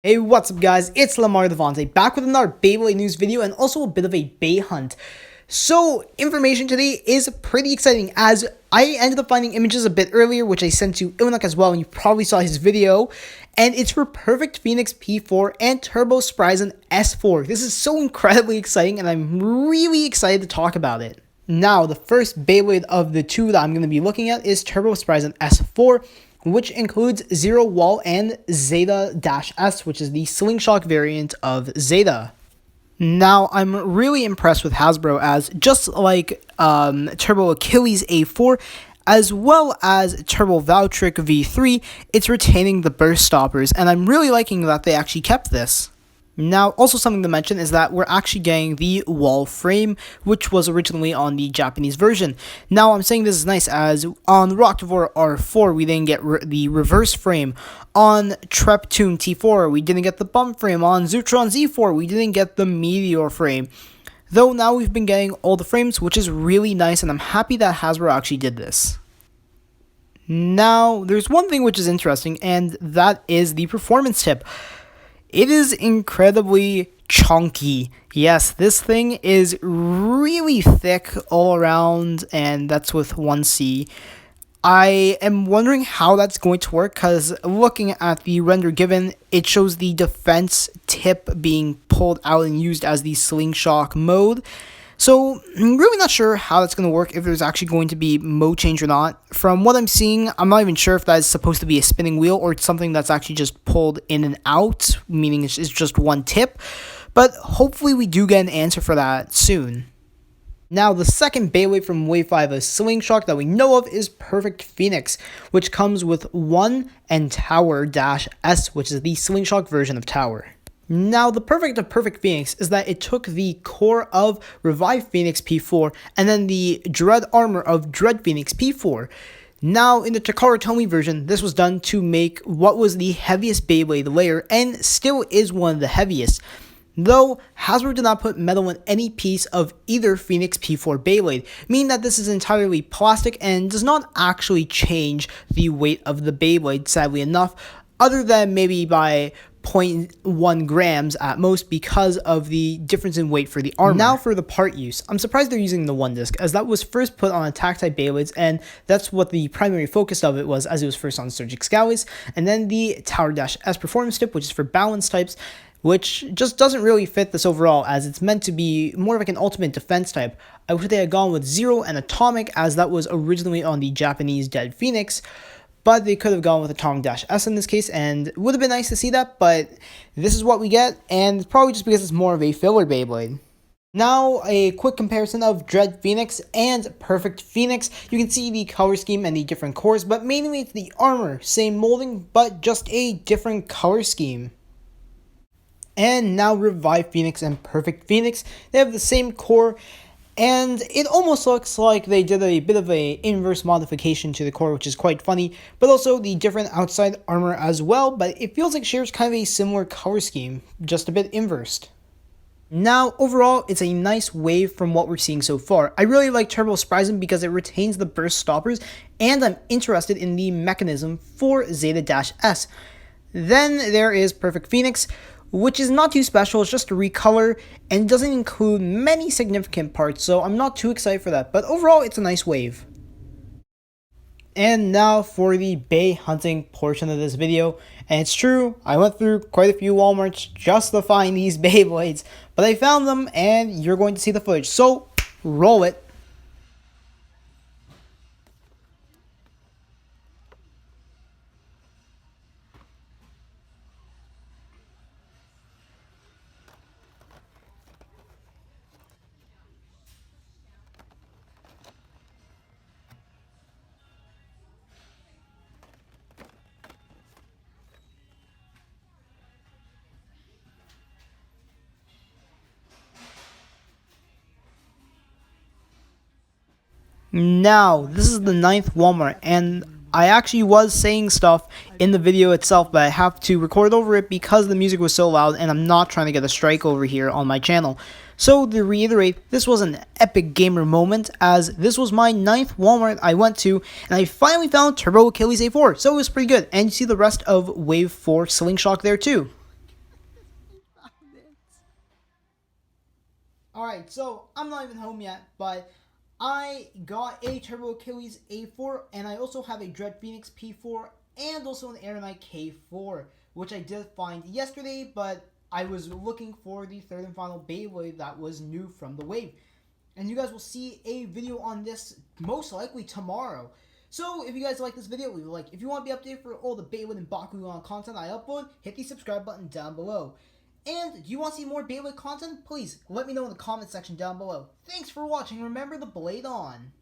Hey, what's up guys, it's LeMar DeVente back with another Beyblade news video and also a bit of a Bey hunt. So, information today is pretty exciting as I ended up finding images a bit earlier which I sent to Ilnak as well and you probably saw his video. And it's for Perfect Phoenix P4 and Turbo Spryzen S4. This is so incredibly exciting and I'm really excited to talk about it. Now, the first Beyblade of the two that I'm going to be looking at is Turbo Spryzen S4. Which includes Zero Wall and Zeta Dash S, which is the Slingshock variant of Zeta. Now, I'm really impressed with Hasbro as just like Turbo Achilles A4, as well as Turbo Valtryek V3, it's retaining the burst stoppers, and I'm really liking that they actually kept this. Now, also something to mention is that we're actually getting the wall frame, which was originally on the Japanese version. Now, I'm saying this is nice as on the Rocktivore R4, we didn't get the reverse frame. On Treptune T4, we didn't get the bump frame. On Zootron Z4, we didn't get the Meteor frame. Though now we've been getting all the frames, which is really nice, and I'm happy that Hasbro actually did this. Now, there's one thing which is interesting, and that is the performance tip. It is incredibly chunky. Yes, this thing is really thick all around, and that's with 1C. I am wondering how that's going to work, because looking at the render given, it shows the defense tip being pulled out and used as the Slingshock mode. So, I'm really not sure how that's going to work, if there's actually going to be mode change or not. From what I'm seeing, I'm not even sure if that is supposed to be a spinning wheel or it's something that's actually just pulled in and out, meaning it's just one tip. But hopefully we do get an answer for that soon. Now, the second Beyblade from Wave 5 of Slingshock that we know of is Perfect Phoenix, which comes with 1 and Tower Dash S, which is the Slingshock version of Tower. Now, the perfect of Perfect Phoenix is that it took the core of Revive Phoenix P4 and then the Dread armor of Dread Phoenix P4. Now, in the Takara Tomy version, this was done to make what was the heaviest Beyblade layer and still is one of the heaviest. Though, Hasbro did not put metal in any piece of either Phoenix P4 Beyblade, meaning that this is entirely plastic and does not actually change the weight of the Beyblade, sadly enough, other than maybe by 0.1 grams at most because of the difference in weight for the armor. Now for the part use. I'm surprised they're using the one disc as that was first put on attack type Beyblades and that's what the primary focus of it was as it was first on Surge Excaliburs, and then the Tower Dash S performance tip, which is for balance types, which just doesn't really fit this overall as it's meant to be more of like an ultimate defense type. I wish they had gone with Zero and Atomic as that was originally on the Japanese Dead Phoenix. But they could have gone with Atomic Dash S in this case, and it would have been nice to see that, but this is what we get, and it's probably just because it's more of a filler Beyblade. Now, a quick comparison of Dread Phoenix and Perfect Phoenix. You can see the color scheme and the different cores, but mainly it's the armor, same molding, but just a different color scheme. And now Revive Phoenix and Perfect Phoenix, they have the same core, and it almost looks like they did a bit of a inverse modification to the core, which is quite funny, but also the different outside armor as well, but it feels like it shares kind of a similar color scheme, just a bit inversed. Now, overall, it's a nice wave from what we're seeing so far. I really like Turbo Spryzen because it retains the burst stoppers, and I'm interested in the mechanism for Zeta Dash S. Then there is Perfect Phoenix, which is not too special, it's just a recolor, and doesn't include many significant parts, so I'm not too excited for that, but overall, it's a nice wave. And now for the Bey hunting portion of this video, and it's true, I went through quite a few Walmarts just to find these Beyblades, but I found them, and you're going to see the footage, so roll it. Now, this is the 9th Walmart, and I actually was saying stuff in the video itself, but I have to record over it because the music was so loud, and I'm not trying to get a strike over here on my channel. So, to reiterate, this was an epic gamer moment, as this was my 9th Walmart I went to, and I finally found Turbo Achilles A4, so it was pretty good, and you see the rest of Wave 4 Slingshock there too. Alright, so I'm not even home yet, but I got a Turbo Achilles A4, and I also have a Dread Phoenix P4, and also an Aeronite K4, which I did find yesterday, but I was looking for the third and final Beyblade that was new from the wave. And you guys will see a video on this most likely tomorrow. So if you guys like this video, leave a like. If you want to be updated for all the Beyblade and Bakugan content I upload, hit the subscribe button down below. And do you want to see more Beyblade content? Please let me know in the comment section down below. Thanks for watching. Remember the blade on.